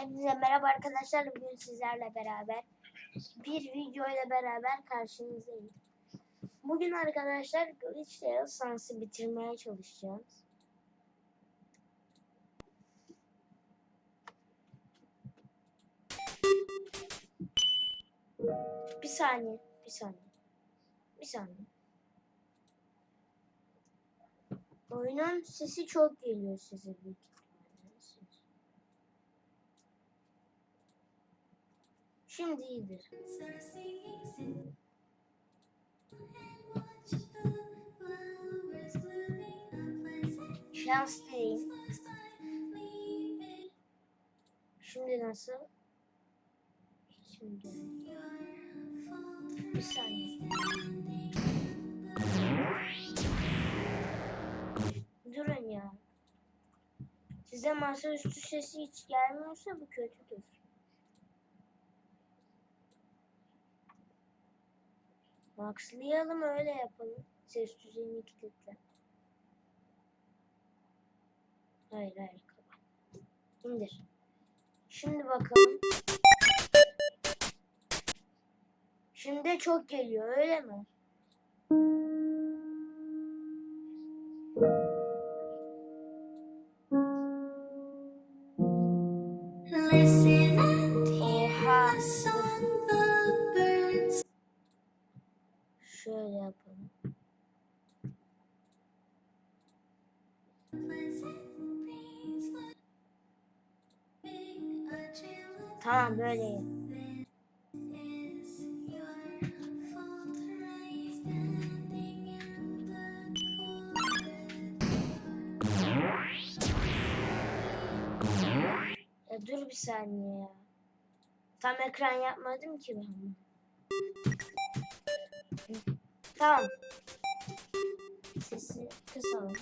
Hepinize merhaba arkadaşlar. Bugün sizlerle beraber bir video ile beraber karşınızdayım. Bugün arkadaşlar GİRMEYİ sansı bitirmeye çalışacağız. Bir saniye. Oyunun sesi çok geliyor size büyük ihtimalle. Şimdi iyidir. Şanslıyım. Şimdi nasıl? Şimdi. Bir saniye. Durun ya. Size masaüstü sesi hiç gelmiyorsa bu kötüdür. Maxlayalım, öyle yapalım. Ses düzeyini kilitle. Hayır. İndir. Şimdi bakalım. Şimdi çok geliyor, öyle mi? Oha. Şöyle yapalım. Tamam, böyle iyi. Ya dur bir saniye ya. Tam ekran yapmadım ki ben. Tamam. Sesi kısalım.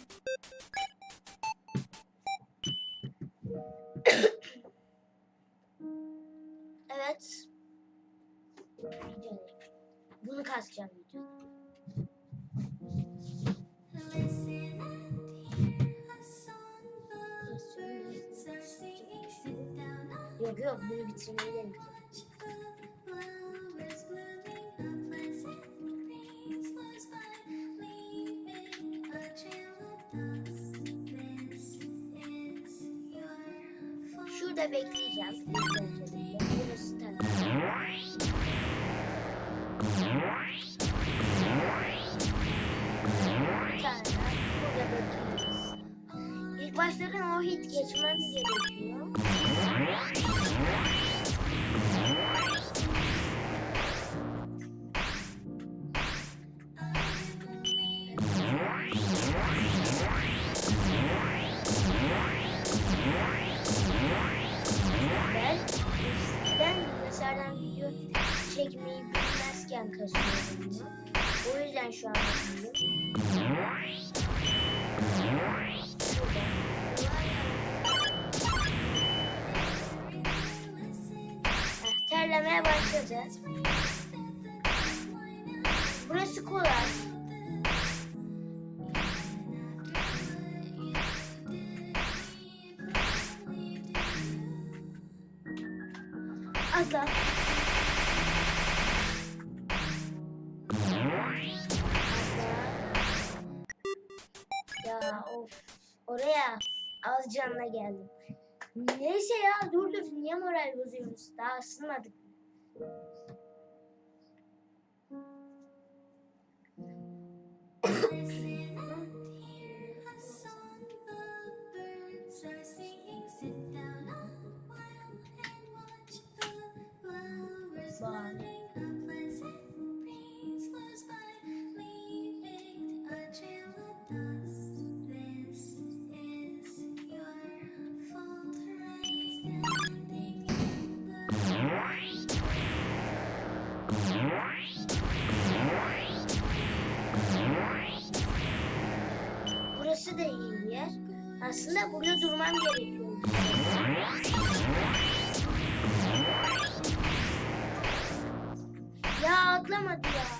Evet. Bunu kasacağım videoda. Yok, bunu bitirmeyi de bitirdim. Şurada bekleyeceğim. Burası tabii. Burada bekleyeceğiz. İlk başlardan o hit geçmemiz gerekiyor. Ben bilgisayardan video çekmeyi bilmezken kasıyorum bunu. O yüzden şu an yapıyorum. Terlemeye başladı. Burası kolay. Atla. Ya of. Oraya az canla geldim. Neyse ya, dur niye moral bozuyoruz? Daha ısınmadık. Burası da iyi bir yer. Aslında burada durmam gerekiyor. Ya atlamadı ya.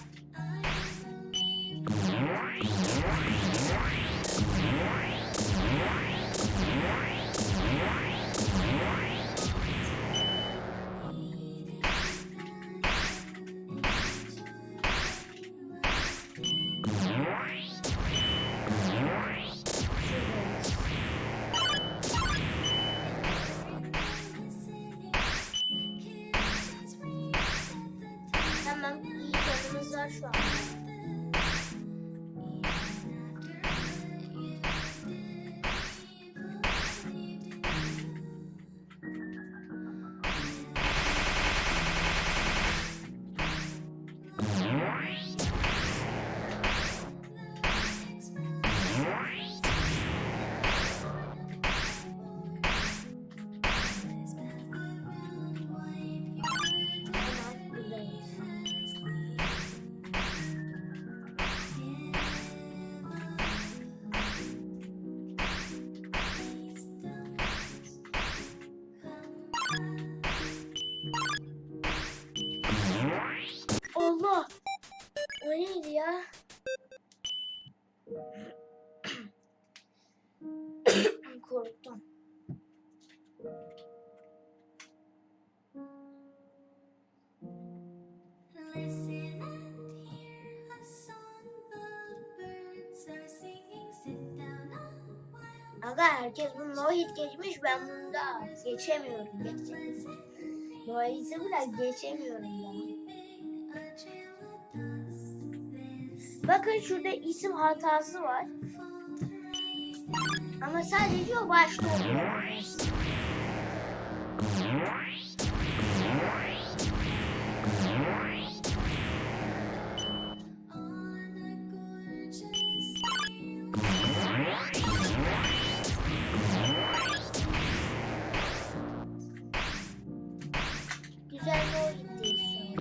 var şu an. Allah! O neydi ya? Korktum. Aga herkes bunu no-hit geçmiş, ben bunu da geçemiyorum. No-hit'i bile geçemiyorum ben. Bakın şurada isim hatası var. Ama sadece o başta oluyor. Güzel bir oyun değil.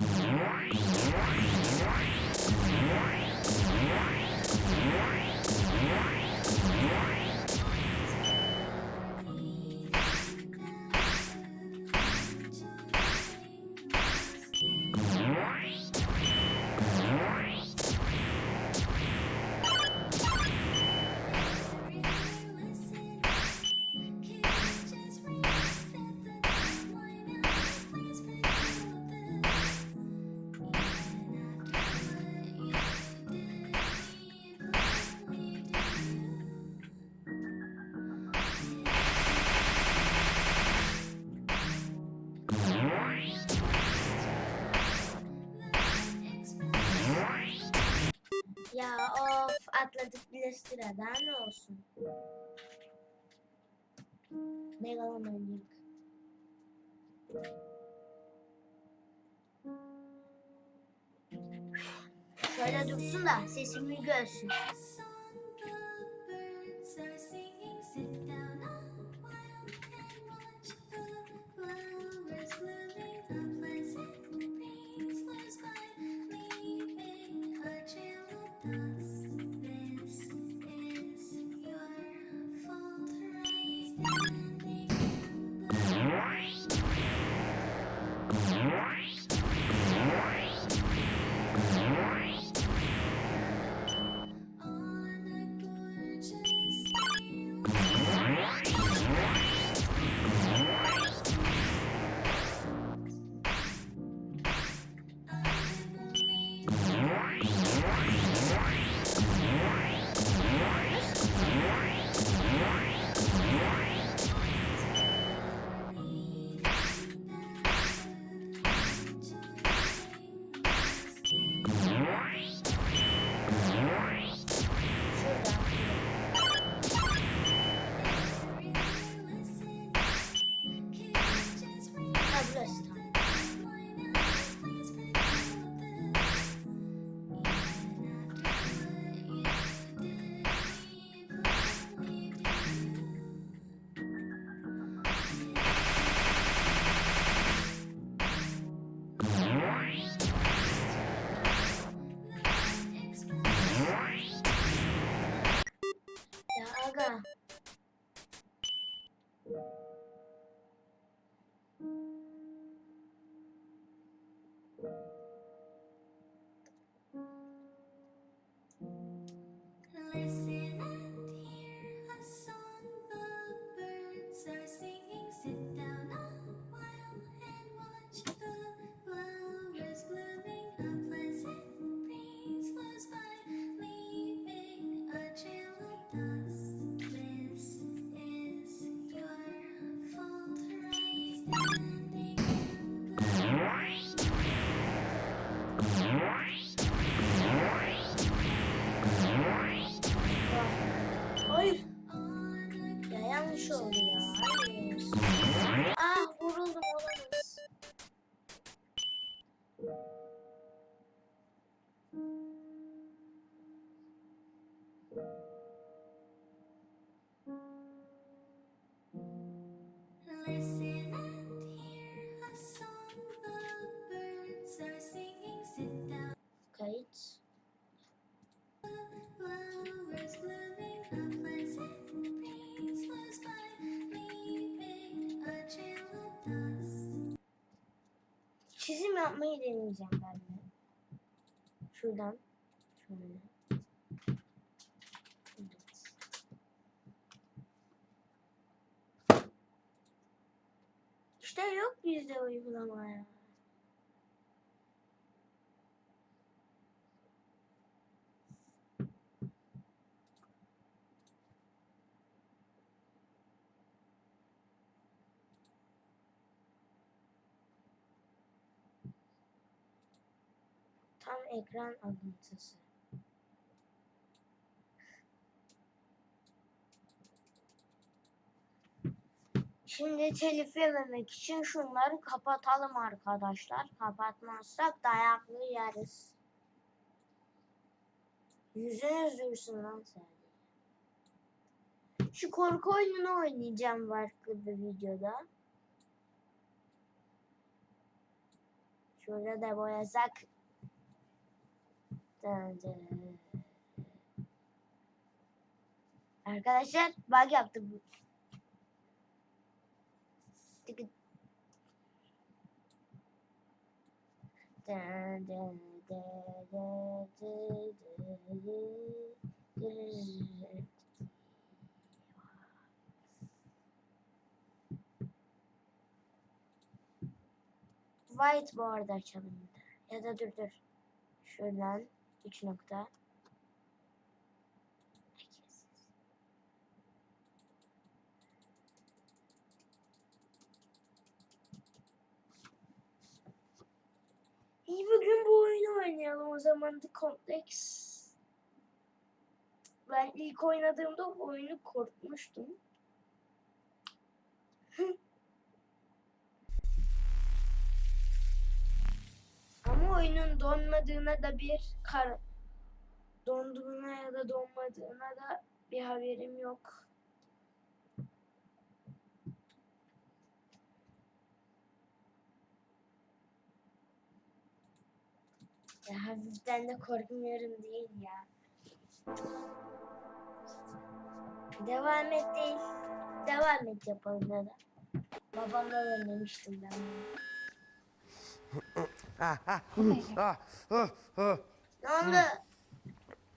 Ya of, atladık bile, sıradan ne olsun. Megalon oynayalım. Şöyle dursun da sesimi görsün. çizim yapmayı deneyeceğim ben de. Şuradan. Şöyle. İşte yok bizde uygulama ya. Tam ekran alıntısı. Şimdi telif yememek için şunları kapatalım arkadaşlar. Kapatmazsak dayaklı yeriz. Yüzünüz dursun lan sen. Şu korku oyununu oynayacağım farklı bir videoda. Şurada da boyasak. Arkadaşlar bug yaptım. Whiteboard açalım. Ya da dur. Şuradan 3 nokta. İyi, bugün bu oyunu oynayalım o zaman. The Complex. Ben ilk oynadığımda oyunu korkmuştum. Ama oyunun donmadığına da donduğuna ya da donmadığına da bir haberim yok. Ya hafiften de korkmuyorum değil ya. Devam et değil. Devam et yapalım ya da. Babamla oynamıştım ben. Ne oldu?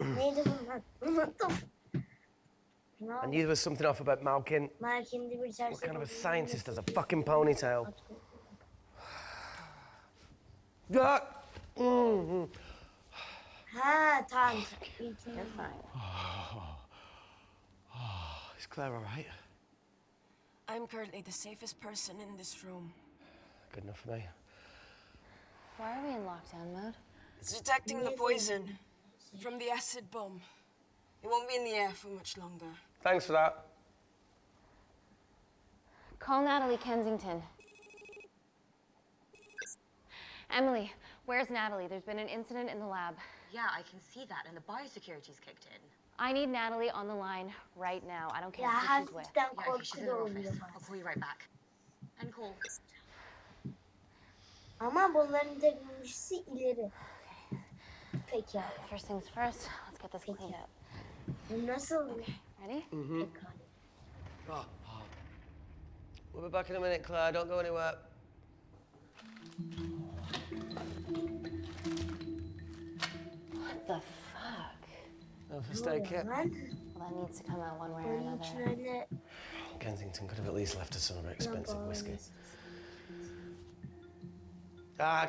Neydi bunlar? Unuttum. I knew there was something off about Malkin. Malkin'de bir What kind of a scientist has a fucking ponytail? Ha tamam. You're fine. Is Claire all right? I'm currently the safest person in this room. Good enough for me. Why are we in lockdown mode? It's detecting the poison from the acid bomb. It won't be in the air for much longer. Thanks for that. Call Natalie Kensington. Emily, where's Natalie? There's been an incident in the lab. Yeah, I can see that, and the biosecurity's kicked in. I need Natalie on the line right now. I don't care Ya who she's with. hafiften Yeah, okay, she's korku in da her oluyor office. I'll bazen. call you right back. And call. Ama bunların teknolojisi ileri. Peki abi. First things first, let's get this cleaned up. Bu nasıl? Ready? We'll be back in a minute, Claire. Don't go anywhere. What the fuck? No first aid kit. Well, that needs to come out one way or Onun için another. öyle Kensington could have at least left us some of her expensive yapalım. whiskey. Ah!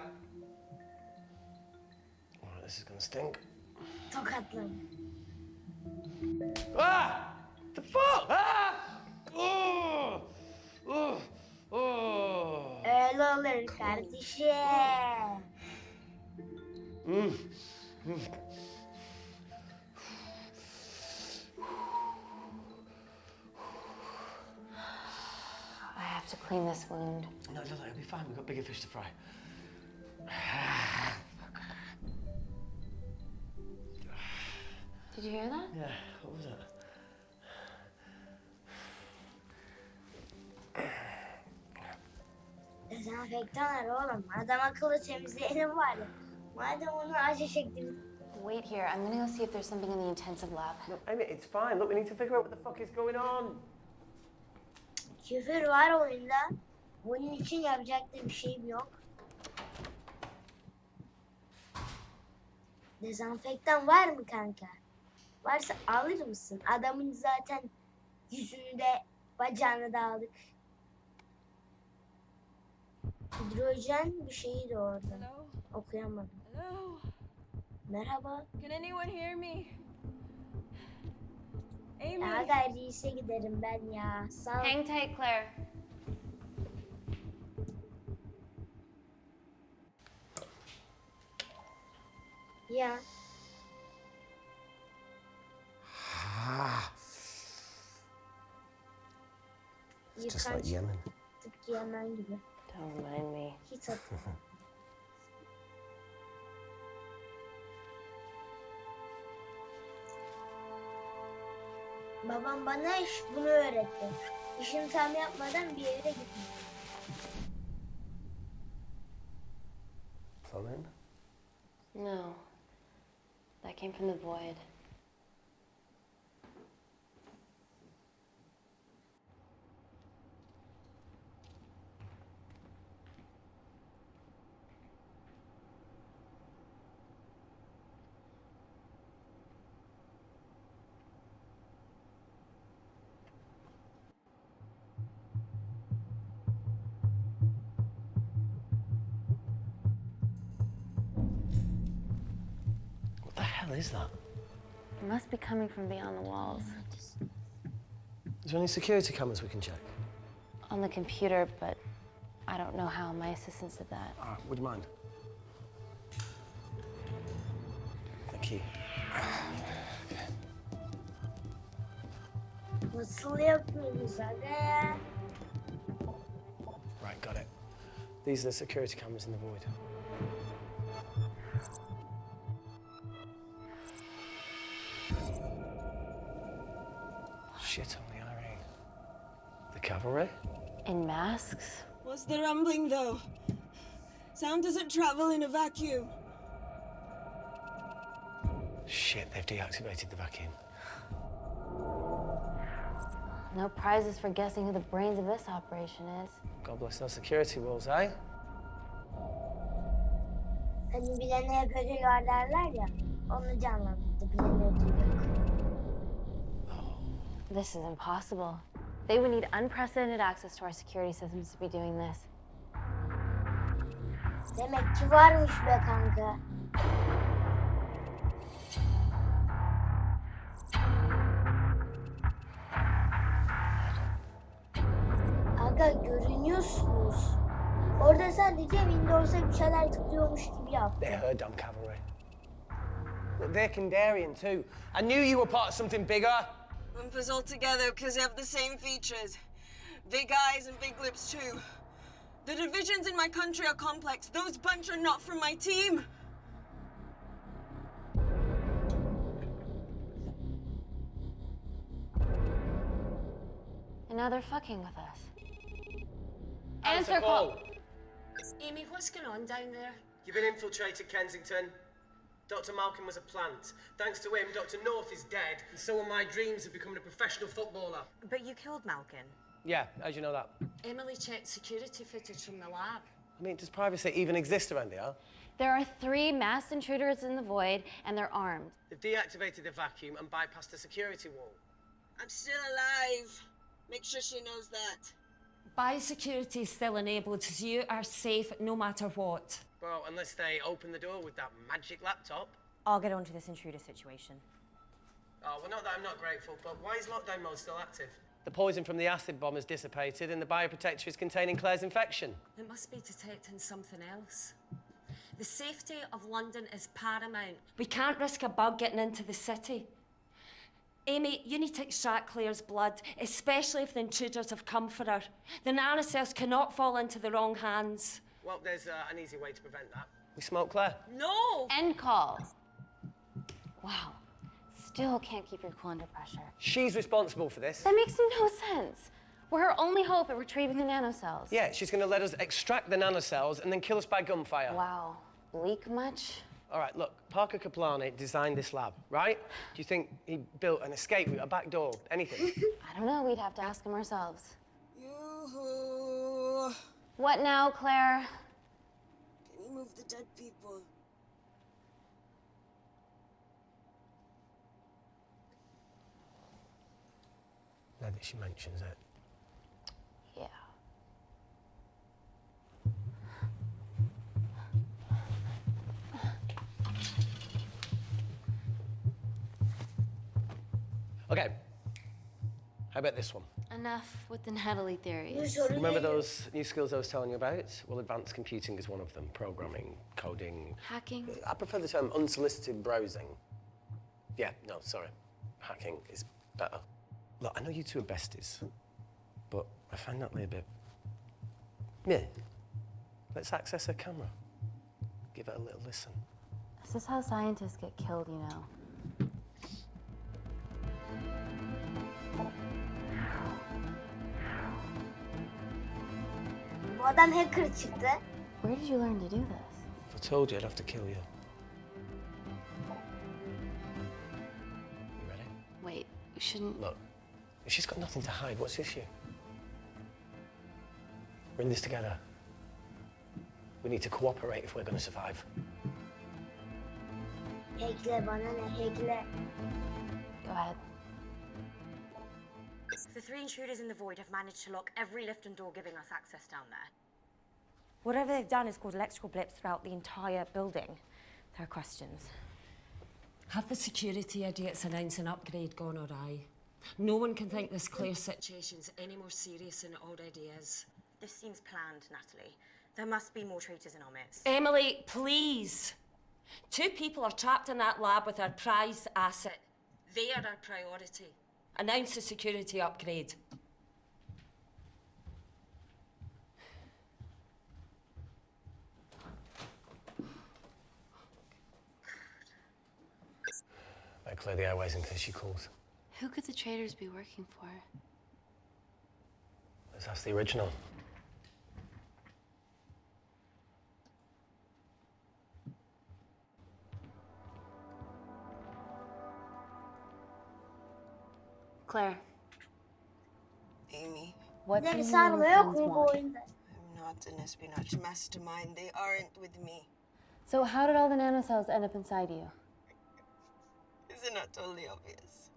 Alright, this is gonna stink. Tokatladım. Ah! The fuck? Ah! Oh! Oh! Oh! Öyle olur kardeşim. I have to clean this wound. No, it'll be fine. We've got bigger fish to fry. Did you hear that? Yeah, what was that? Dezenfektan oğlum. Adam akıllı temizleyelim var ya. Madem onu acı çektim. Wait here. I'm gonna go see if there's something in the intensive lab. No, Amy, it's fine. Look, we need to figure out what the fuck is going on. Küfür var oyunda. Bunun için yapacak da bir şeyim yok. Dezenfektan var mı kanka? Varsa alır mısın? Adamın zaten yüzünü de bacağını da aldık. Hidrojen bir şeyi de orada. Hello? Okuyamadım. Hello? Merhaba. Can anyone hear me? Amy? Ya gayriyse giderim ben ya. Sağ ol. Hang tight, Claire. Ya. Just like Yemen. Tıpkı Yemen gibi. Don't remind me. Hiç hatırlamıyorum. Babam bana bunu öğretti. İşini tam yapmadan bir yere gitme. Something? No. That came from the void. What the hell is that? It must be coming from beyond the walls. Is there any security cameras we can check? On the computer, but I don't know how. My assistants did that. All right, would you mind? Thank you. Nasıl yapıyoruz aga ya? Right, got it. These are the security cameras in the void. Shit on the IRA. The cavalry? In masks? What's the rumbling though? Sound doesn't travel in a vacuum. Shit, they've deactivated the vacuum. No prizes for guessing who the brains of this operation is. God bless those security walls, eh? Hani bilene hep ödül var derler ya. Onu canlandırdı. Bilene ödül yok. This is impossible. They would need unprecedented access to our security systems to be doing this. Demek ki varmış be kanka. Aga görünüyorsunuz. Orada sadece Windows'a bir şeyler tıklıyormuş gibi yap. They're her damn cavalry. Look, they're Kandarian too. I knew you were part of something bigger. Lumpers all together because they have the same features. Big eyes and big lips too. The divisions in my country are complex. Those bunch are not from my team. And now they're fucking with us. Answer call. Amy, what's going on down there? You've been infiltrated, Kensington. Dr. Malcolm was a plant. Thanks to him, Dr. North is dead, and so are my dreams of becoming a professional footballer. But you killed Malkin. Yeah, how'd you know that? Emily checked security footage from the lab. I mean, does privacy even exist around here? There are 3 masked intruders in the void, and they're armed. They've deactivated the vacuum and bypassed the security wall. I'm still alive. Make sure she knows that. Biosecurity is still enabled, so you are safe no matter what. Well, unless they open the door with that magic laptop. I'll get onto this intruder situation. Oh, well, not that I'm not grateful, but why is lockdown mode still active? The poison from the acid bomb has dissipated and the bioprotector is containing Claire's infection. It must be detecting something else. The safety of London is paramount. We can't risk a bug getting into the city. Amy, you need to extract Claire's blood, especially if the intruders have come for her. The nanocells cannot fall into the wrong hands. Well, there's an easy way to prevent that. We smoke Claire. No! End call. Wow. Still can't keep your cool under pressure. She's responsible for this. That makes no sense. We're her only hope at retrieving the nanocells. Yeah, she's going to let us extract the nanocells and then kill us by gunfire. Wow. Leak much? All right, look, Parker Kaplani designed this lab, right? Do you think he built an escape route, a back door, anything? I don't know. We'd have to ask him ourselves. Yoo-hoo. What now, Claire? Can you move the dead people? Now that she mentions it. Yeah. Okay. How about this one? Enough with the Natalie theories. Remember those new skills I was telling you about? Well, advanced computing is one of them. Programming, coding. Hacking. I prefer the term unsolicited browsing. Yeah, no, sorry. Hacking is better. Look, I know you two are besties, but I find Natalie a bit... Yeah. Let's access her camera. Give it a little listen. Is this how scientists get killed, you know? Bu adam hacker çıktı. Where did you learn to do this? If I told you, I'd have to kill you. You ready? Wait, we shouldn't... Look, she's got nothing to hide. What's the issue? We're in this together. We need to cooperate if we're going to survive. Hackle bana ne hackle. Go ahead. The 3 intruders in the void have managed to lock every lift and door giving us access down there. Whatever they've done has caused electrical blips throughout the entire building. There are questions. Have the security idiots announce an upgrade gone awry? No one can think this Claire situation's any more serious than it already is. This seems planned, Natalie. There must be more traitors in our midst. Emily, please. 2 people are trapped in that lab with our prized asset. They are our priority. Announce the security upgrade. Better clear the airways in case she calls. Who could the traders be working for? Let's ask the original. Claire, Amy, what do Bir you sarma and yok friends mu bu want? oyunda? I'm not an espionage mastermind. They aren't with me. So how did all the nanocells end up inside you? Is it not totally obvious?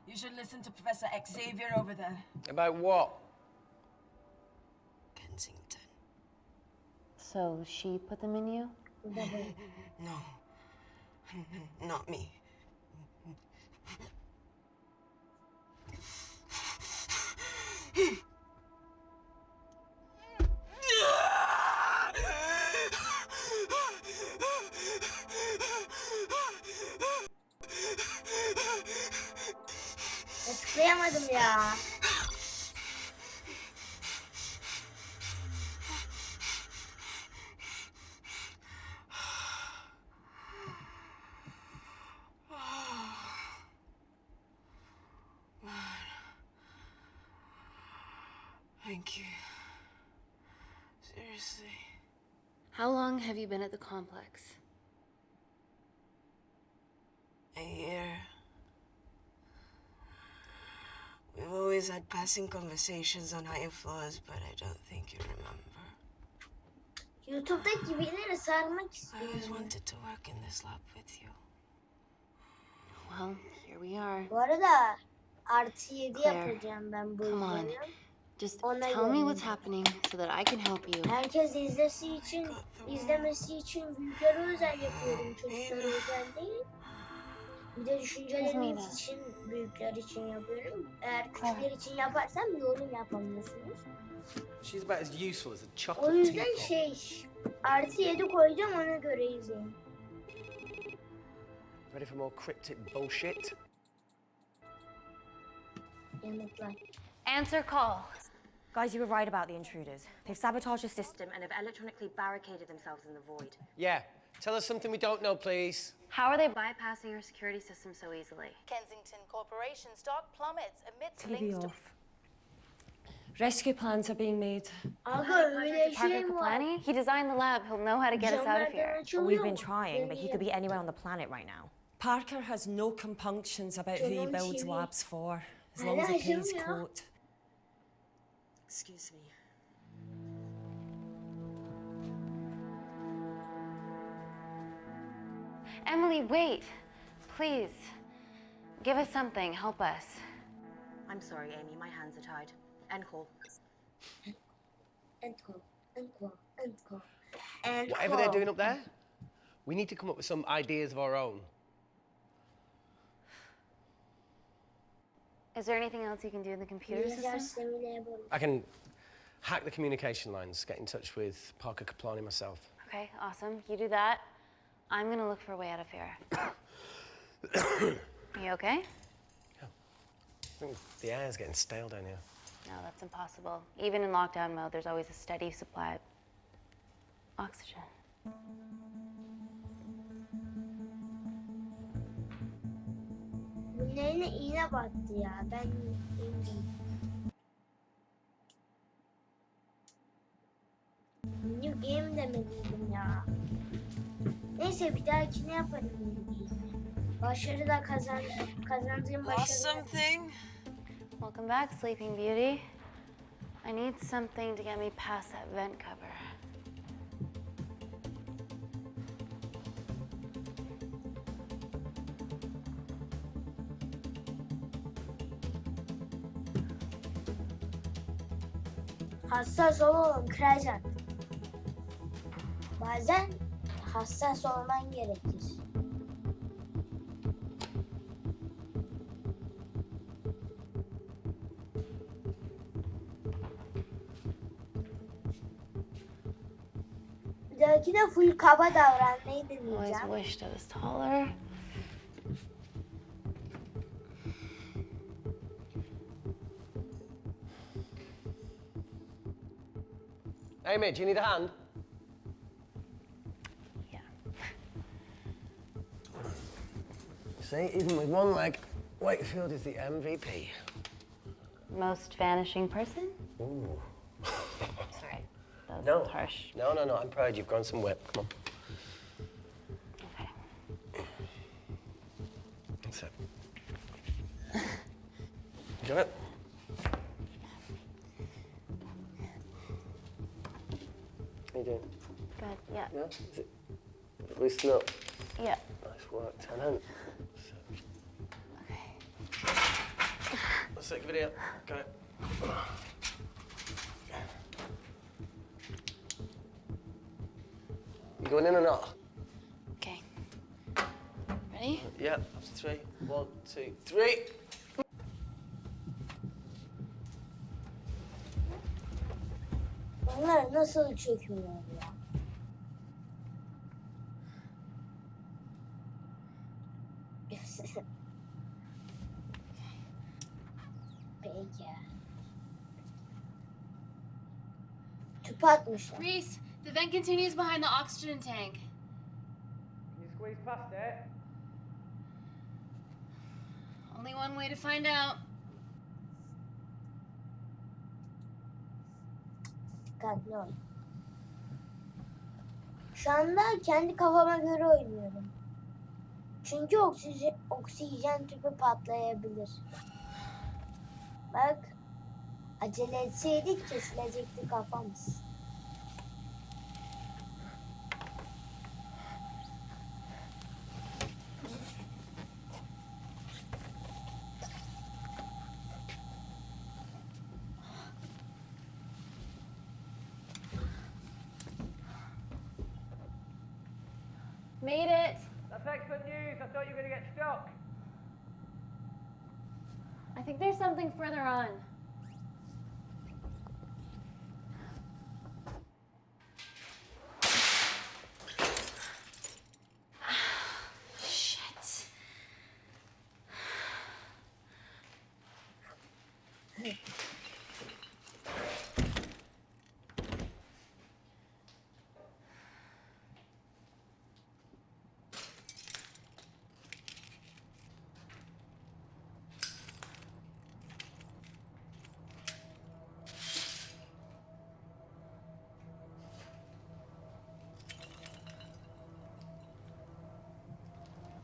You should listen to Professor Xavier over there. About what? Kensington. So she put them in you? No. Not me. Tıklayamadım ya. Thank you. Seriously. How long have you been at the complex? A year. We've always had passing conversations on higher floors, but I don't think you remember. YouTube'daki birileri sarmak I always istiyorum. wanted to work in this lab with you. Well, here we are. Bu arada +7 Claire, yapacağım ben bu come on. videoyu. Just Ona tell me göre. what's happening so that I can help you. Herkes izlemesi için büyüklere özel yapıyorum. Çocuklara özel değil. Bir de düşüncelerimiz için büyükler için yapıyorum. Eğer küçükler için yaparsam yorum yapamıyorsunuz. She's about as useful as a O chocolate yüzden teapot. +7 koyacağım, ona göre izleyin. Ready for more cryptic bullshit? Yanıtlar. Answer call. Guys, you were right about the intruders. They've sabotaged the system and have electronically barricaded themselves in the void. Yeah. Tell us something we don't know, please. How are they bypassing your security system so easily? Kensington Corporation's stock plummets amidst TV links to off. Rescue plans are being made. Aga öyle Parker şey mi var? Kaplani? He designed the lab. He'll know how to get us out of Camlardan here. açılıyor We've been mu? trying, but he could be anywhere on the planet right now. Parker has no compunctions about who he Canım builds TV. labs for, as long as he Hala pays açılmıyor. quote. Excuse me. Emily, wait. Please. Give us something. Help us. I'm sorry, Amy. My hands are tied. End call. End call. End call. End call. End Whatever call. they're doing up there, we need to come up with some ideas of our own. Is there anything else you can do in the computer Bilgisayar system? sistemiyle yapalım. I can hack the communication lines, get in touch with Parker Kaplani myself. Okay, awesome. You do that. I'm gonna look for a way out of here. You okay? I think the air's getting stale down here. No, that's impossible. Even in lockdown mode, there's always a steady supply of oxygen. Bunlarına iğne battı ya. Ben indim. New game demeliydim ya. Neyse bir dahakine yaparım new game'i. Başarı da kazandığım Lost başarı. something? Welcome back, Sleeping Beauty. I need something to get me past that vent cover. Hassas olalım kıracak. Bazen hassas olman gerekir. Bir dahakine full kaba davranmayı Always deneyeceğim. wished I was taller. Amy, do you need a hand? Yeah. See, even with one leg, Wakefield is the MVP. Most vanishing person? Ooh. Sorry, that was No. harsh. No, I'm proud you've grown some whip. Come on. Okay. That's it. Got it? How you doing? Good. Yeah. Yeah? Is it loosen up? Yeah. Nice work, Tenant. Okay. Let's take a video. Got it. You going in or not? Okay. Ready? Yeah, after 3. 1, 2, 3. Onlar nasıl çöküyorlar ya? Peki. Tüp atmışlar. Reese, the vent continues behind the oxygen tank. Can you squeeze past it? Only one way to find out. Dikkatli ol. Şu anda kendi kafama göre oynuyorum. Çünkü oksijen tüpü patlayabilir. Bak, acele etseydik kesilecekti kafamız. Made it. That's excellent news. I thought you were going to get stuck. I think there's something further on. Shit.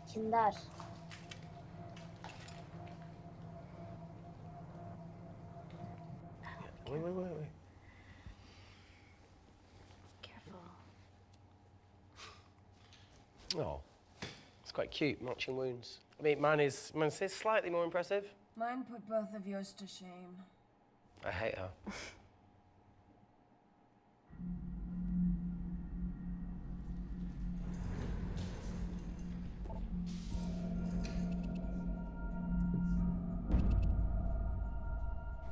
Kindar. Wait. Careful. Oh, it's quite cute, matching wounds. I mean, mine is slightly more impressive. Mine put both of yours to shame. I hate her.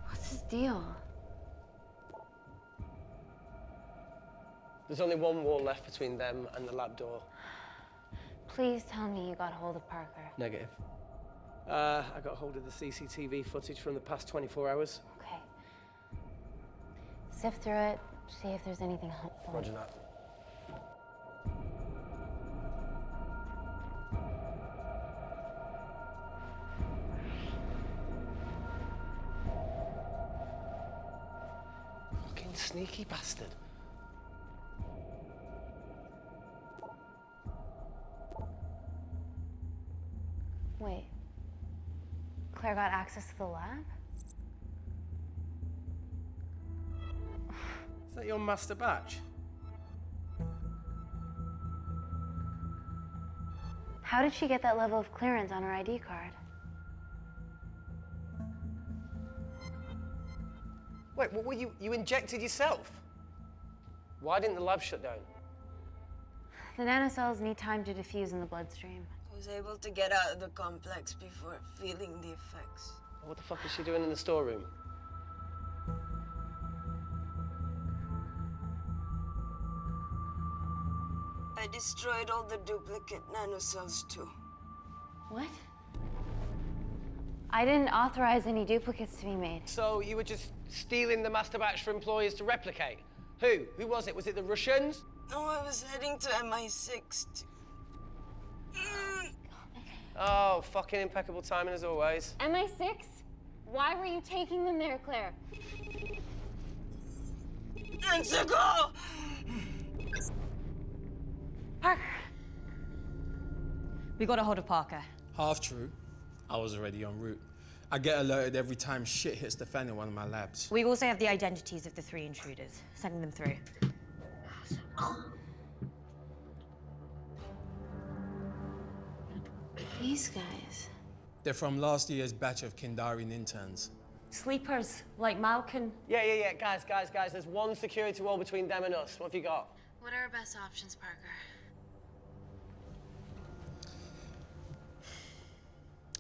What's his deal? There's only one wall left between them and the lab door. Please tell me you got hold of Parker. Negative. I got hold of the CCTV footage from the past 24 hours. Okay. Sift through it, see if there's anything helpful. Roger that. Fucking sneaky bastard. Wait. Claire got access to the lab? Is that your master batch? How did she get that level of clearance on her ID card? Wait, what were you injected yourself? Why didn't the lab shut down? The nanocells need time to diffuse in the bloodstream. I was able to get out of the complex before feeling the effects. What the fuck is she doing in the storeroom? I destroyed all the duplicate nanocells too. What? I didn't authorize any duplicates to be made. So you were just stealing the master batch for employers to replicate? Who? Who was it? Was it the Russians? No, I was heading to MI6 to... Oh, fucking impeccable timing as always. MI6? Why were you taking them there, Claire? Let's go! Parker! We got a hold of Parker. Half true. I was already en route. I get alerted every time shit hits the fan in one of my labs. We also have the identities of the 3 intruders. Sending them through. These guys. They're from last year's batch of Kindarian interns. Sleepers, like Malkin. Yeah. Guys. There's one security wall between them and us. What have you got? What are our best options, Parker?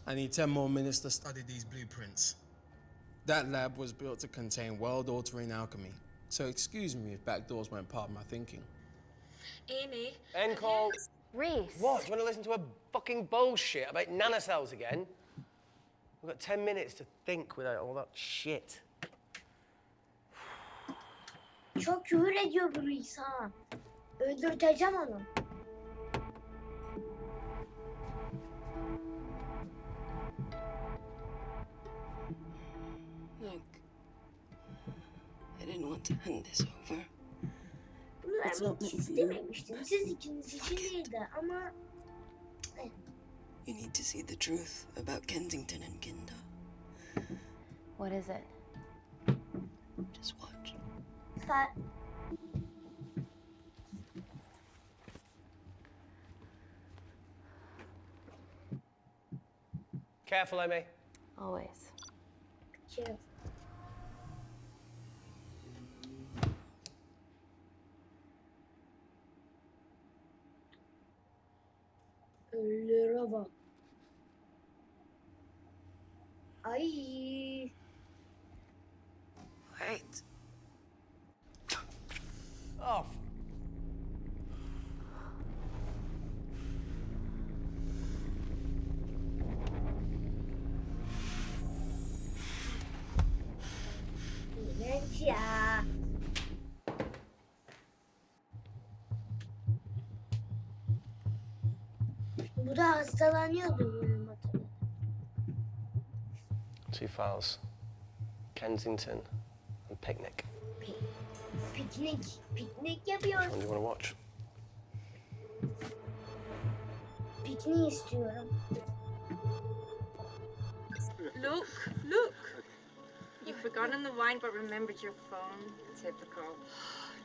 I need 10 more minutes to study these blueprints. That lab was built to contain world-altering alchemy. So excuse me if backdoors weren't part of my thinking. Amy. End call. Reese. What? Do you want to listen to a fucking bullshit about nanocells again? We've got 10 minutes to think without all that shit. Çok küfür ediyor bu Reis ha. Öldürteceğim onu. Look, I didn't want to hand this over. Bunları hiç istememiştim. Siz ikiniz için değildi ama... You need to see the truth about Kensington and Kinder. What is it? Just watch. Careful, Amy. Always. Cheers. Ölülere bak. Ay. Wait. Oh. İğrenç ya. Bu da hastalanıyordu benim hatırladığım. 2 files. Kensington and Picnic. Piknik yapıyoruz. Which one do you want to watch? Pikniği istiyorum. Look! You've forgotten the wine but remembered your phone. Typical.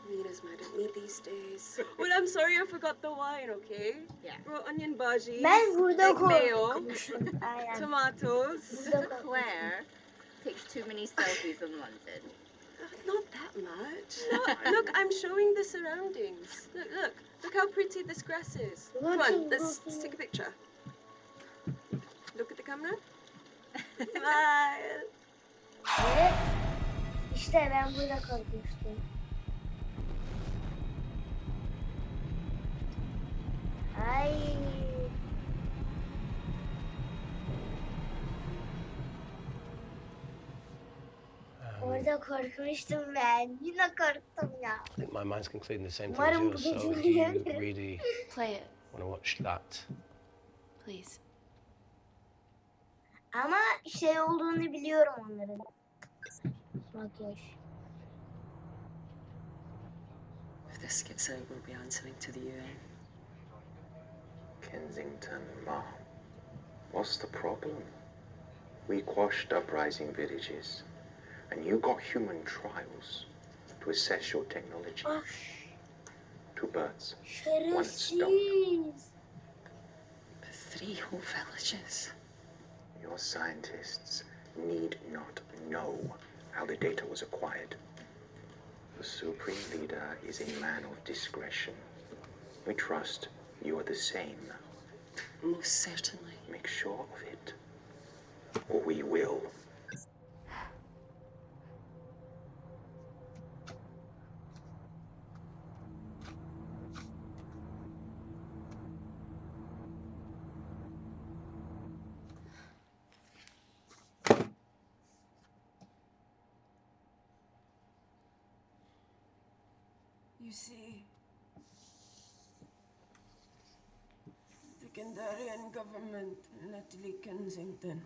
Mina's mad at me these days. Well, I'm sorry I forgot the wine, okay? Yeah. Brought onion bhajis, Ben burada egg mayo, konuştum. Aynen. tomatoes. Claire takes too many selfies in London. Not that much. Look, I'm showing the surroundings. Look how pretty this grass is. Come on, let's take a picture. Look at the camera. Smile. Evet. İşte ben burada korkmuştum. Ay. Orada korkmuştum ben. Yine korktum ya. I think my mind's concluding the same thing Umarım as bu yours, so gece do you uyuyabilirim. really Play it, want to watch that? please. Ama şey olduğunu biliyorum onların. Makyaj. If this gets out, we'll be answering to the UN. Kensington, Ma. What's the problem? We quashed uprising villages, and you got human trials to assess your technology. Ah, 2 birds, 1 stone. şerefsiz. 3 whole villages. Your scientists need not know how the data was acquired. The supreme leader is a man of discretion. We trust you are the same. Most certainly. Make sure of it, or we will. You see, the Kandarian government, Natalie Kensington,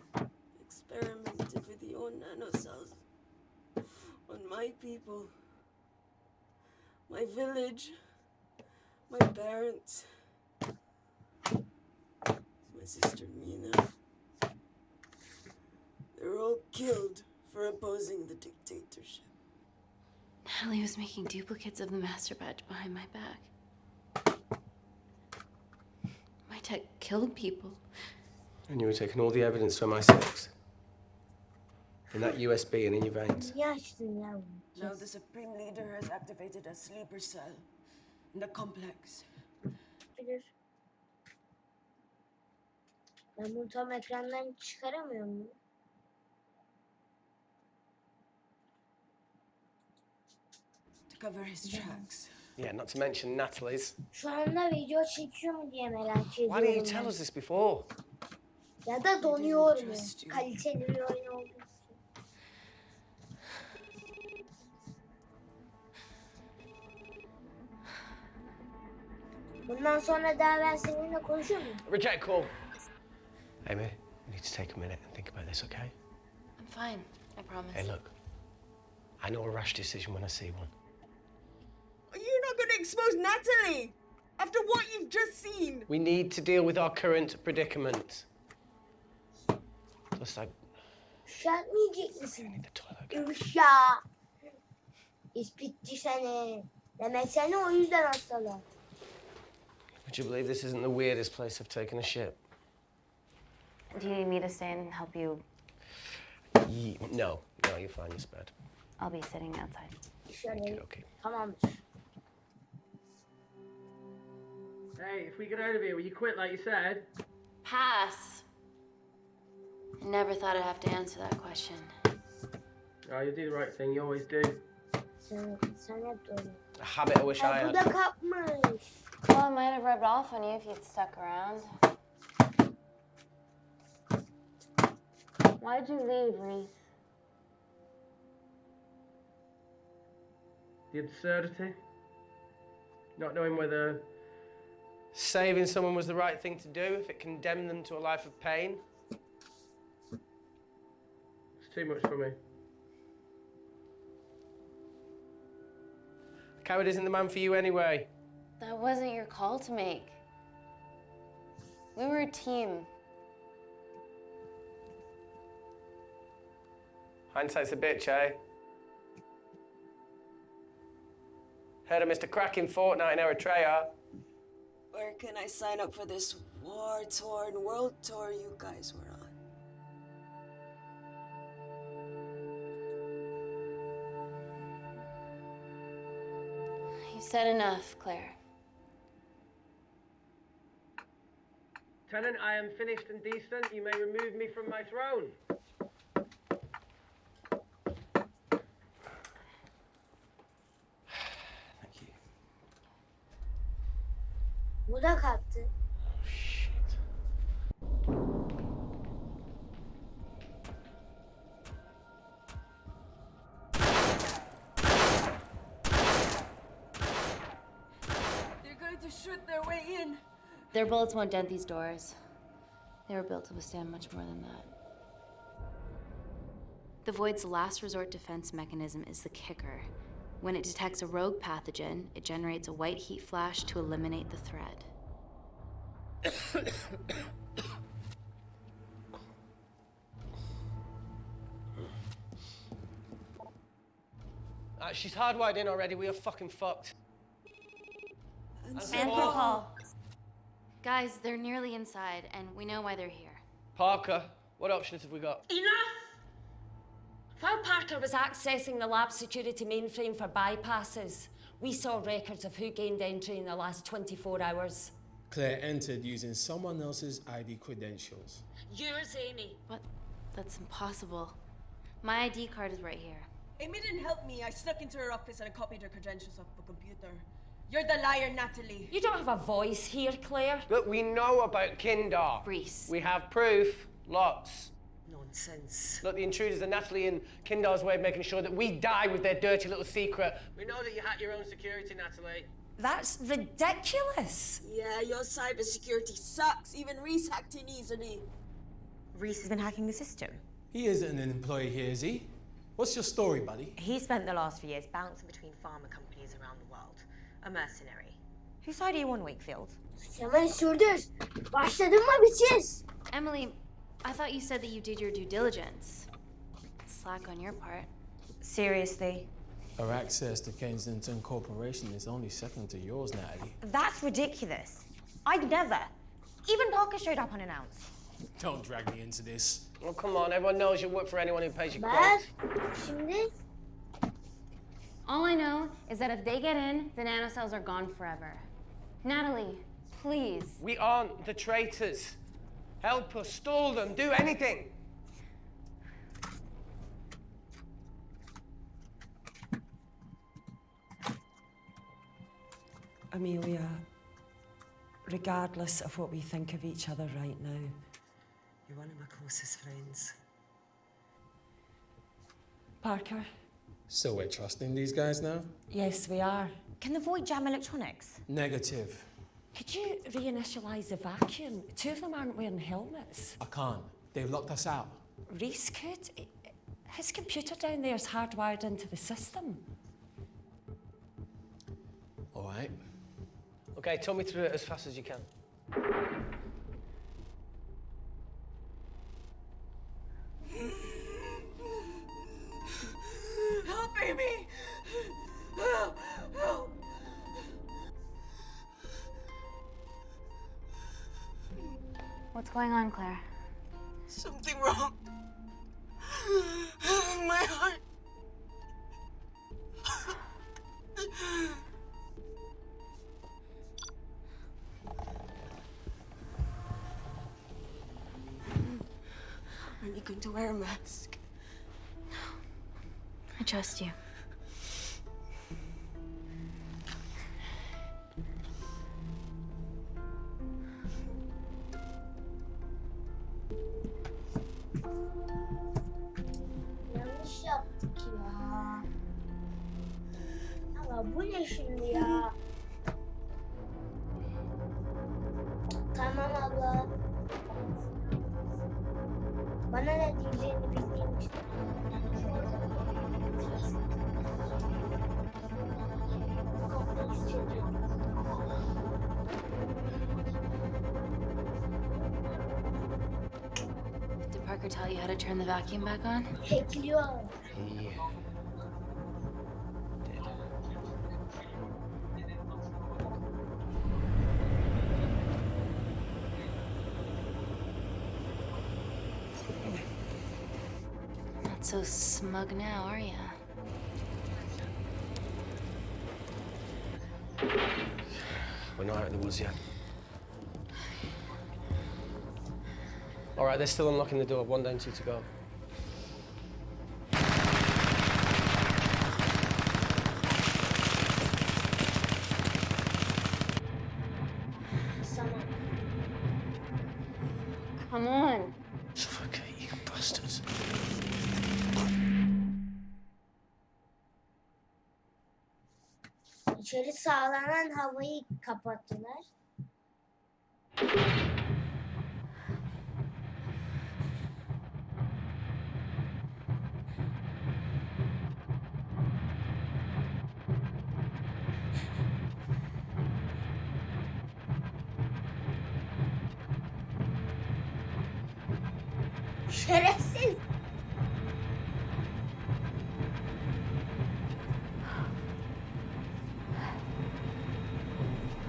experimented with the own nanocells on my people, my village, my parents, my sister Mina. They were all killed for opposing the dictatorship. Natalie was making duplicates of the master badge behind my back. My tech killed people. And you were taking all the evidence from MI6? In that USB and in your veins? Niye açtın ya bunu? Now the supreme leader has activated a sleeper cell in the complex. Bilir. Ben bunu tam ekrandan çıkaramıyor muyum? To cover his tracks. Yeah, not to mention Natalie's. Şu anda video çekiyor mu diye merak ediyorum. Why didn't you ben. tell us this before? Ya da donuyor mu? Kaliteli bir oyun olduğu için. Bundan sonra daha ben seninle konuşuyor muyum? Reject call. Amy, you need to take a minute and think about this, okay? I'm fine, I promise. Hey, look. I know a rash decision when I see one. You're not going to expose Natalie after what you've just seen. We need to deal with our current predicament. Plus, Üşenmeyecek misin? need the toilet. Üşa. İş bitti seni. Demek seni o yüzden hastalar. Would you believe this isn't the weirdest place I've taken a shit? Do you need me to stay and help you? No, you're fine, you're spared. I'll be sitting outside. Şöyle. Okay. Tamamdır. Hey, if we get out of here, will you quit like you said? Pass. I never thought I'd have to answer that question. Oh, you do the right thing, you always do. Sen hep doğru. A habit I wish I Ay, bu had. da kapmış. Well, it might have rubbed off on you if you'd stuck around. Why'd you leave, Reese? The absurdity. Not knowing whether... Saving someone was the right thing to do if it condemned them to a life of pain. It's too much for me. A coward isn't the man for you anyway. That wasn't your call to make. We were a team. Hindsight's a bitch, eh? Heard of Mr. Cracking Fortnite in Eritrea. Where can I sign up for this war-torn world tour you guys were on? You've said enough, Claire. Tenant, I am finished and decent. You may remove me from my throne. Thank you. Bu da kalktı. Shit. They're going to shoot their way in. Their bullets won't dent these doors. They were built to withstand much more than that. The Void's last resort defense mechanism is the kicker. When it detects a rogue pathogen, it generates a white heat flash to eliminate the threat. She's hardwired in already. We are fucking fucked. And Paul. Guys, they're nearly inside, and we know why they're here. Parker, what options have we got? Enough! While Parker was accessing the lab security mainframe for bypasses, we saw records of who gained entry in the last 24 hours. Claire entered using someone else's ID credentials. Yours, Amy. What? That's impossible. My ID card is right here. Amy didn't help me. I snuck into her office and I copied her credentials off the computer. You're the liar, Natalie. You don't have a voice here, Claire. Look, we know about Kindar. Reese. We have proof. Lots. Nonsense. Look, the intruders are Natalie and Kindar's way of making sure that we die with their dirty little secret. We know that you hack your own security, Natalie. That's ridiculous. Yeah, your cybersecurity sucks. Even Reese hacked in easily. Reese has been hacking the system. He isn't an employee here, is he? What's your story, buddy? He spent the last few years bouncing between pharma companies around the world. A mercenary. Whose side are you on, Wakefield? Hemen sürdür. Başladın mı bitir. Emily, I thought you said that you did your due diligence. Slack on your part. Seriously? Her access to Kensington Corporation is only second to yours, Natalie. That's ridiculous. I'd never. Even Parker showed up unannounced. Don't drag me into this. Oh, come on. Everyone knows you work for anyone who pays your Ben quotes. şimdi All I know is that if they get in, the nanocells are gone forever. Natalie, please. We aren't the traitors. Help us, stall them, do anything. Amelia, regardless of what we think of each other right now, you're one of my closest friends. Parker? So we're trusting these guys now? Yes, we are. Can the Void jam electronics? Negative. Could you reinitialize the vacuum? Two of them aren't wearing helmets. I can't. They've locked us out. Reese could. His computer down there is hardwired into the system. All right. Okay, talk me through it as fast as you can. Help, Amy! Help! Help! What's going on, Claire? Something wrong. My heart. Are you going to wear a mask? I trust you. yanlış yaptık ya. Ama bu ne şimdi ya? Tamam abla. Bana ne diyeceğini bilmiyorum işte. Did Parker tell you how to turn the vacuum back on? Hackliyor. He did. so smug now, are ya? We're not out of the woods yet. All right, they're still unlocking the door. 1 down, 2 to go. Someone. Come on. Suffocate, you bastards. İçeri sağlanan havayı kapattılar. Şerefsiz.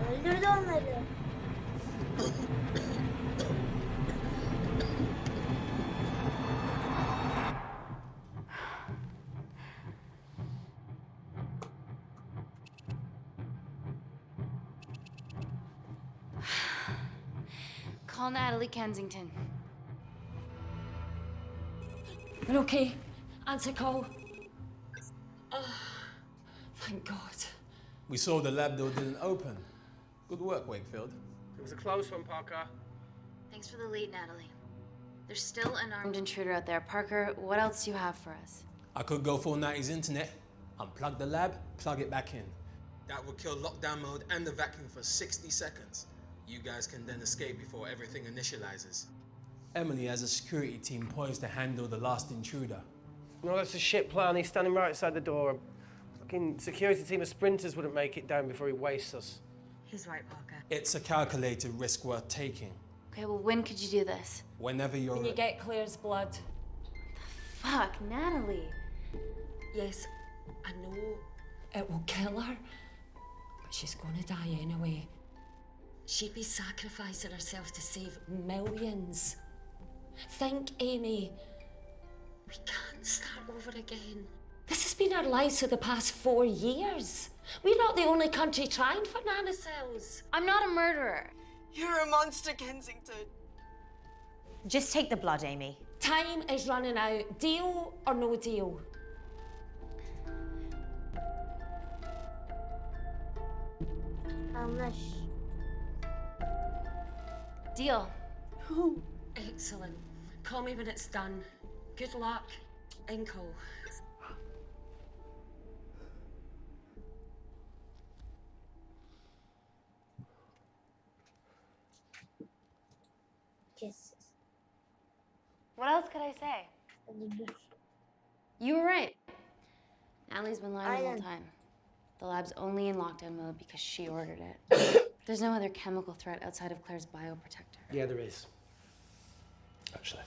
Öldürdü onları. Call Natalie Kensington. You're okay? Answer call. Oh, thank God. We saw the lab door didn't open. Good work, Wakefield. It was a close one, Parker. Thanks for the lead, Natalie. There's still an armed intruder out there. Parker, what else do you have for us? I could go full 90s internet, unplug the lab, plug it back in. That would kill lockdown mode and the vacuum for 60 seconds. You guys can then escape before everything initializes. Emily has a security team poised to handle the last intruder. No, that's a shit plan. He's standing right outside the door. A fucking security team of sprinters wouldn't make it down before he wastes us. He's right, Parker. It's a calculated risk worth taking. Okay, well, when could you do this? Whenever you're... When you get Claire's blood. Fuck, Natalie. Yes, I know it will kill her, but she's gonna die anyway. She'd be sacrificing herself to save millions. Think, Amy. We can't start over again. This has been our lives for the past 4 years. We're not the only country trying for nanocells. I'm not a murderer. You're a monster, Kensington. Just take the blood, Amy. Time is running out. Deal or no deal? Anlaş. Deal. Excellent. Call me when it's done. Good luck. Inkle. Kes. What else could I say? Hadi dur. You were right. Natalie's been lying the whole Aynen. time. The lab's only in lockdown mode because she ordered it. There's no other chemical threat outside of Claire's bioprotector. Yeah, there is. Actually.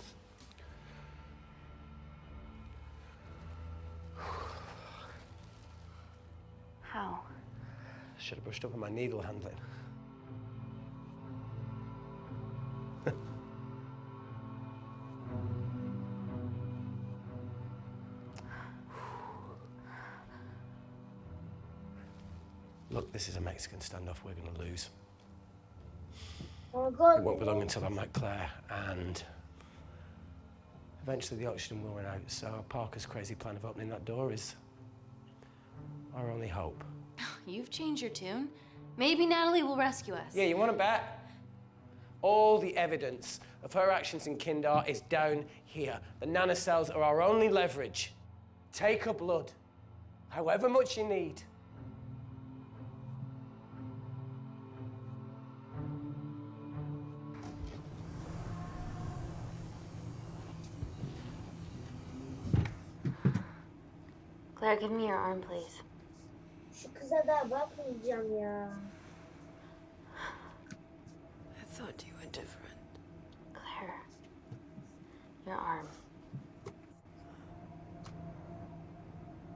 How? Should have brushed up on my needle handling. Look, this is a Mexican standoff we're going to lose. Oh God. It won't be long until I met Claire, and eventually the oxygen will run out, so Parker's crazy plan of opening that door is our only hope. You've changed your tune. Maybe Natalie will rescue us. Yeah, you want to bet? All the evidence of her actions in Kindar is down here. The nanocells are our only leverage. Take her blood, however much you need. Claire, give me your arm, please. Şu kıza da bakmayacağım ya. I thought you were different. Claire, your arm.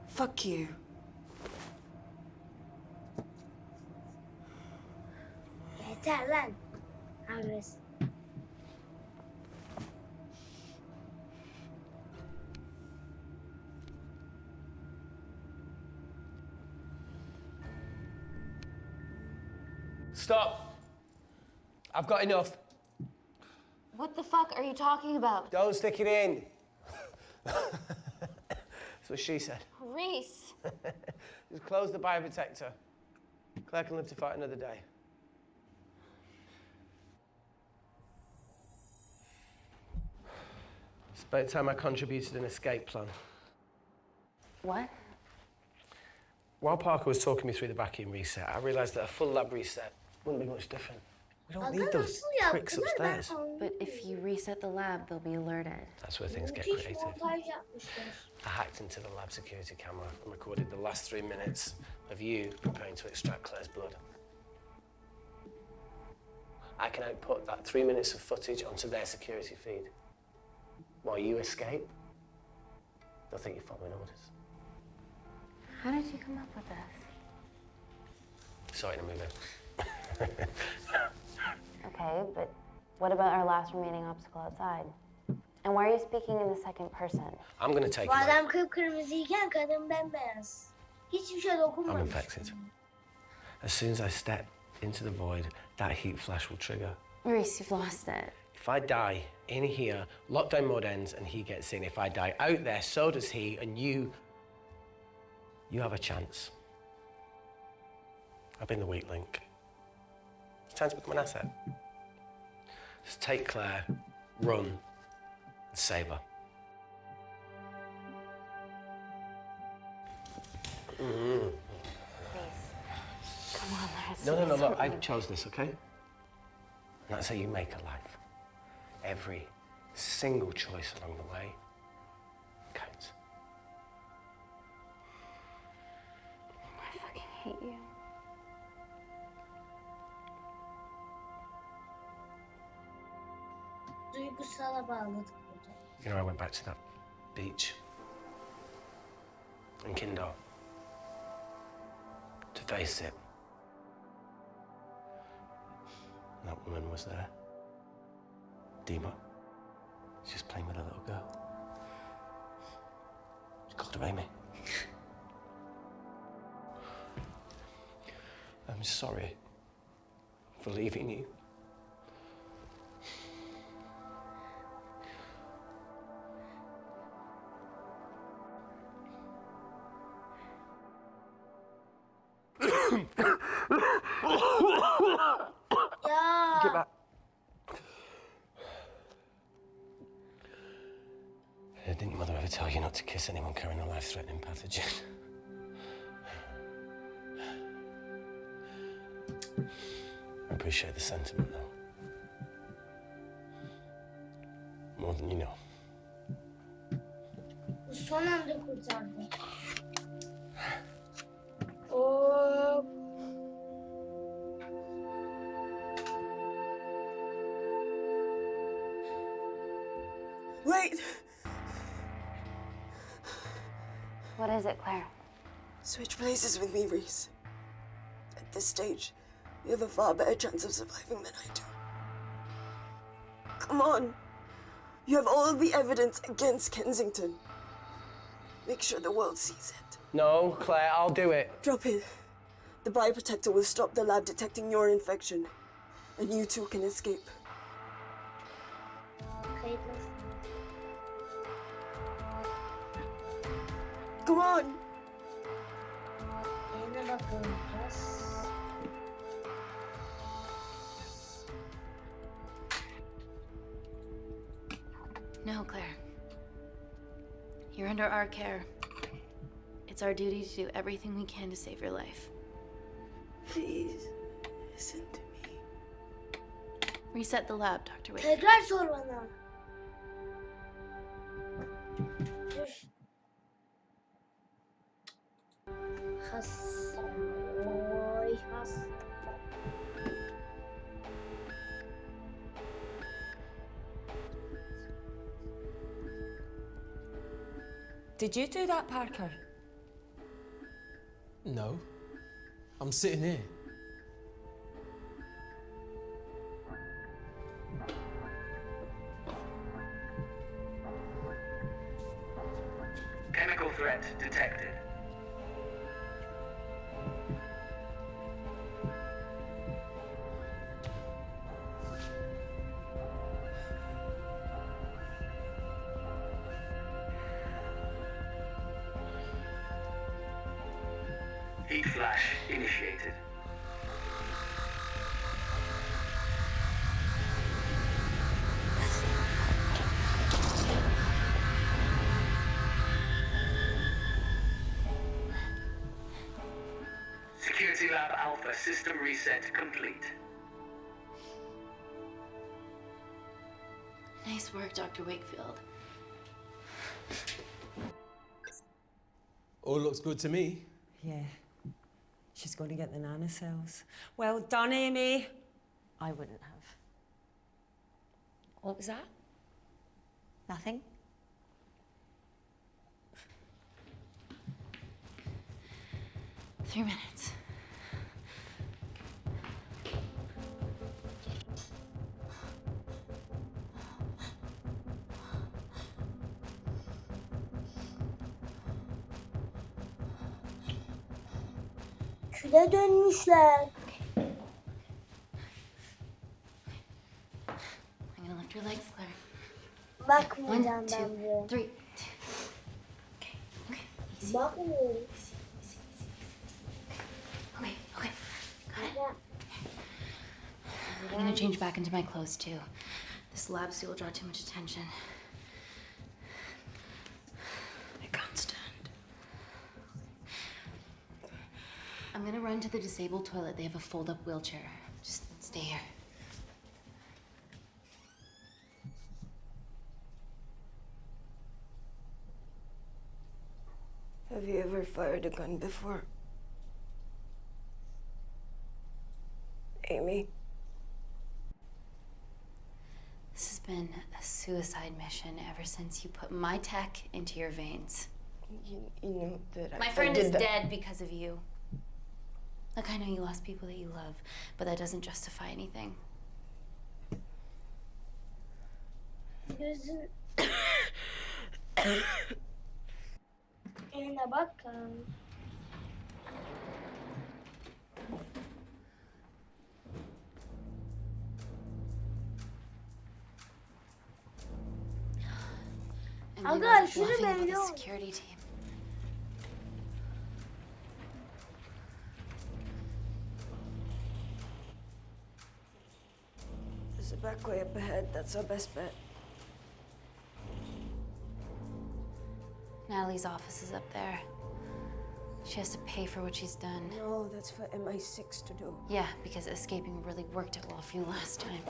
Fuck you. Yeter lan. Agresif. Stop. I've got enough. What the fuck are you talking about? Don't stick it in. That's what she said. Reese. Just close the bioprotector. Claire can live to fight another day. It's about time I contributed an escape plan. What? While Parker was talking me through the vacuum reset, I realised that a full lab reset wouldn't be much different. We don't need those pricks upstairs. But if you reset the lab, they'll be alerted. That's where things get creative. I hacked into the lab security camera and recorded the last 3 minutes of you preparing to extract Claire's blood. I can output that 3 minutes of footage onto their security feed. While you escape, they'll think you're following orders. How did you come up with this? Saw it in a movie. Okay, but what about our last remaining obstacle outside? And why are you speaking in the second person? I'm gonna take Bu it. adam kıpkırmızıyken kadın bembeyaz. Hiçbir şey I'm dokunmamış. infected. As soon as I step into the void, that heat flash will trigger. Reese, you've lost it. If I die in here, lockdown mode ends and he gets in. If I die out there, so does he, and you have a chance. I've been the weak link. It's time to become an asset. Just take Claire, run, and save her. Please. Come on, let's No, look, I chose this, okay? And that's how you make a life. Every single choice along the way counts. I fucking hate you. Duygusala bağladık burada. You know, I went back to that beach in Kindle to face it. And that woman was there. Dima. She's just playing with a little girl. She called her Amy. I'm sorry for leaving you. Ya. Get back. Didn't your mother ever tell you not to kiss anyone carrying a life-threatening pathogen? I appreciate the sentiment, though. More than you know. Bu son anda kurtardı. Hop. Wait! What is it, Claire? Switch places with me, Reese. At this stage, you have a far better chance of surviving than I do. Come on. You have all the evidence against Kensington. Make sure the world sees it. No, Claire, I'll do it. Drop it. The bioprotector will stop the lab detecting your infection. And you two can escape. Kayıtlar. Come on. Eline bakalım biraz. No, Claire. You're under our care. It's our duty to do everything we can to save your life. Please, listen to me. Reset the lab, Dr. Wade. Tekrar sor bana. Dur. Has. Oy has. Did you do that, Parker? No. I'm sitting here. Chemical threat detected. Heat flash initiated. Security Lab Alpha system reset complete. Nice work, Dr. Wakefield. All looks good to me. Yeah. She's going to get the nanocells. Well done, Amy. I wouldn't have. What was that? Nothing? Three minutes. Küle dönmüşler. I'm gonna lift your legs, Claire. Bakmayacağım 1, ben 2, buraya. 3. Okay, okay. Easy. Bakmıyorum. Okay, okay. Got it. I'm gonna change back into my clothes too. This lab suit will draw too much attention. I can't stand. I'm gonna run to the disabled toilet. They have a fold-up wheelchair. Just stay here. Have you ever fired a gun before? Amy? This has been a suicide mission ever since you put my tech into your veins. You know that My friend is dead because of you. Look, I know you lost people that you love, but that doesn't justify anything. Gözün... Eline bakın. And we Aga, were şunu bluffing with böyle the ol. security team. There's a back way up ahead. That's our best bet. Natalie's office is up there. She has to pay for what she's done. No, that's for MI6 to do. Yeah, because escaping really worked it well for you last time.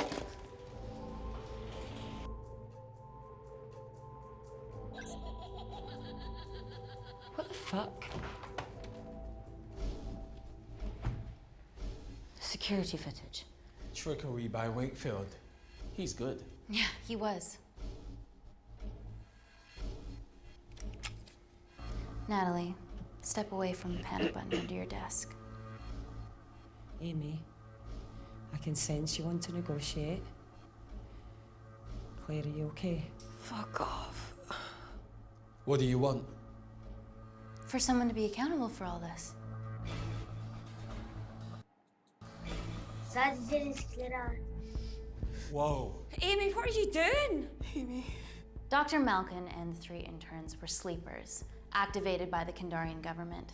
What the fuck? Security footage. Trickery by Wakefield. He's good. Yeah, he was. Natalie, step away from the panic button under your desk. Amy, I can sense you want to negotiate. Claire, are you okay? Fuck off. What do you want? For someone to be accountable for all this. Sadece riskleri al. Whoa. Amy, what are you doing? Amy. Dr. Malkin and the 3 interns were sleepers, activated by the Kandarian government.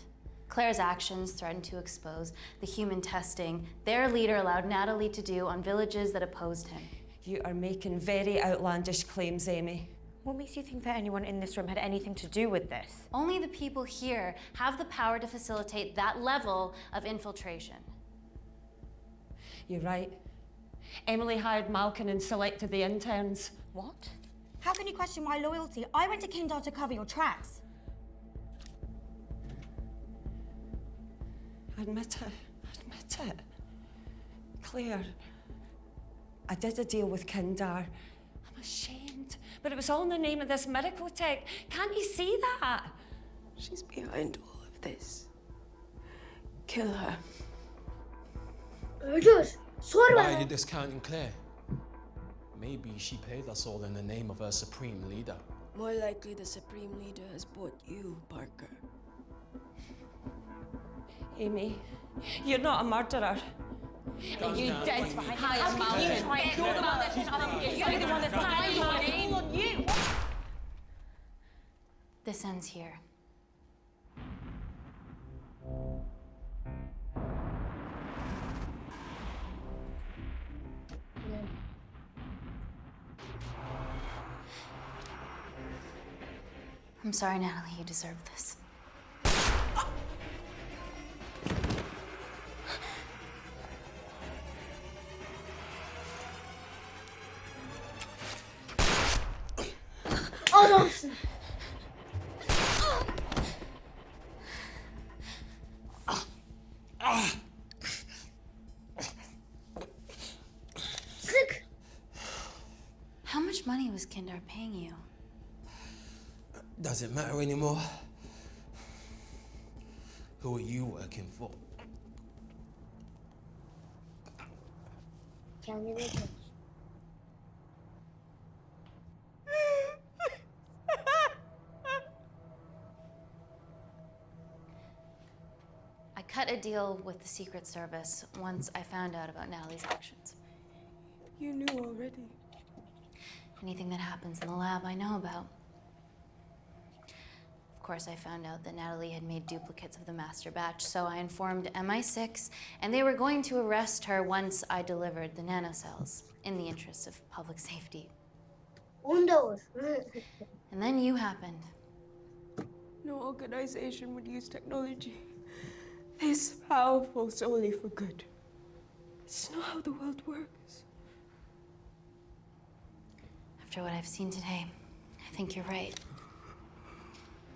Claire's actions threatened to expose the human testing their leader allowed Natalie to do on villages that opposed him. You are making very outlandish claims, Amy. What makes you think that anyone in this room had anything to do with this? Only the people here have the power to facilitate that level of infiltration. You're right. Emily hired Malkin and selected the interns. What? How can you question my loyalty? I went to Kindar to cover your tracks. Admit it. Admit it. Claire, I did a deal with Kindar. I'm ashamed, but it was all in the name of this miracle tech. Can't you see that? She's behind all of this. Kill her. Öldür. Sor Why are bana. you discounting Claire? Maybe she played us all in the name of her supreme leader. More likely the Supreme Leader has bought you, Parker. Amy, you're not a murderer. Calm You down, did Amy. hire Malkin. You're the one that's You're the one that's behind on you. This ends here. I'm sorry, Natalie, you deserve this. Adamsın. Sık. How much money was Kindar paying you? Does it matter anymore? Who are you working for? Kendine çalış. I cut a deal with the Secret Service once I found out about Natalie's actions. You knew already. Anything that happens in the lab, I know about. Of course, I found out that Natalie had made duplicates of the master batch, so I informed MI6, and they were going to arrest her once I delivered the nanocells, in the interest of public safety. Onda And then you happened. No organization would use technology this powerful solely for good. It's not how the world works. After what I've seen today, I think you're right.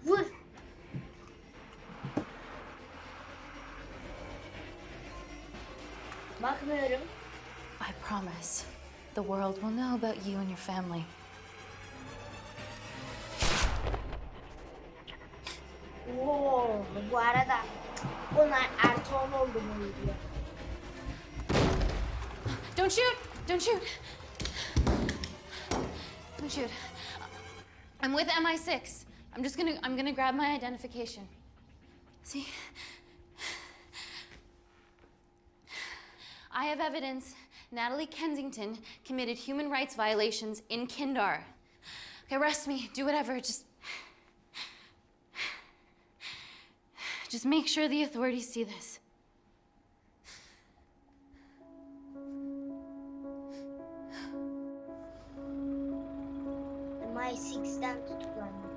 Vur. Bakmıyorum. I promise, the world will know about you and your family. Oo, bu arada onlar Ertuğrul oldu mu diyor. Don't shoot! Don't shoot! Don't shoot. I'm with MI6. I'm gonna grab my identification. See? I have evidence Natalie Kensington committed human rights violations in Kindar. Okay, arrest me, do whatever, just make sure the authorities see this. MI6'ten tutuklandım.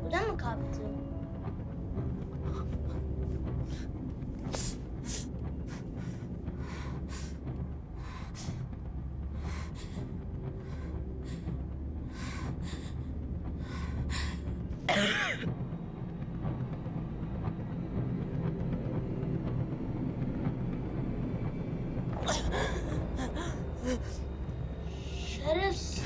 Bu da mı kalktı? Şerefsiz.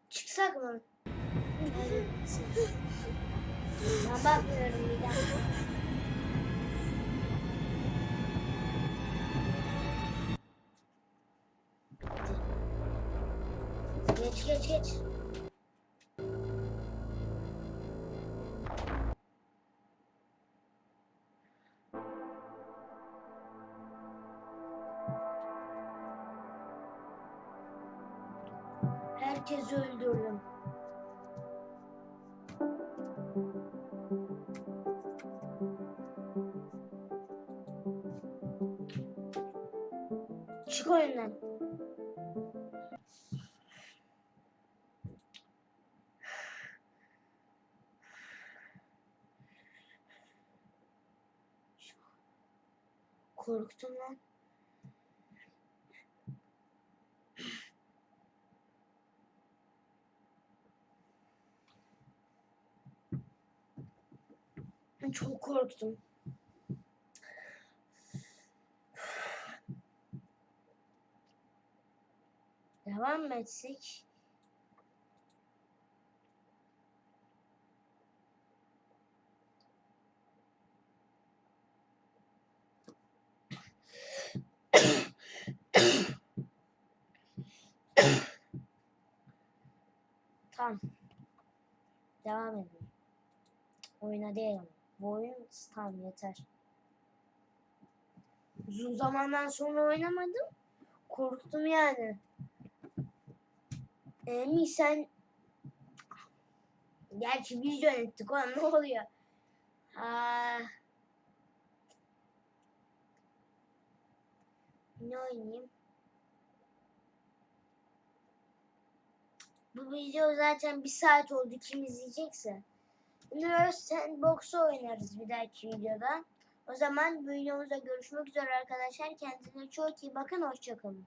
Çıksak mı? Ben bakmıyorum bir dakika. Geç. Herkesi öldürdüm. Çık oyundan. Korktum lan. Çok korktum. Devam mı etsek? Tamam. Devam edelim. Oyuna değil ama. Bu oyun tamam yeter. Uzun zamandan sonra oynamadım. Korktum yani. Sen... Gerçi biz yönettik, o ne oluyor? Ne oynayayım? Bu video zaten 1 saat oldu, kim izleyecekse. Universe Sandbox'u oynarız bir dahaki videoda. O zaman bu videomuzda görüşmek üzere arkadaşlar. Kendinize çok iyi bakın. Hoşça kalın.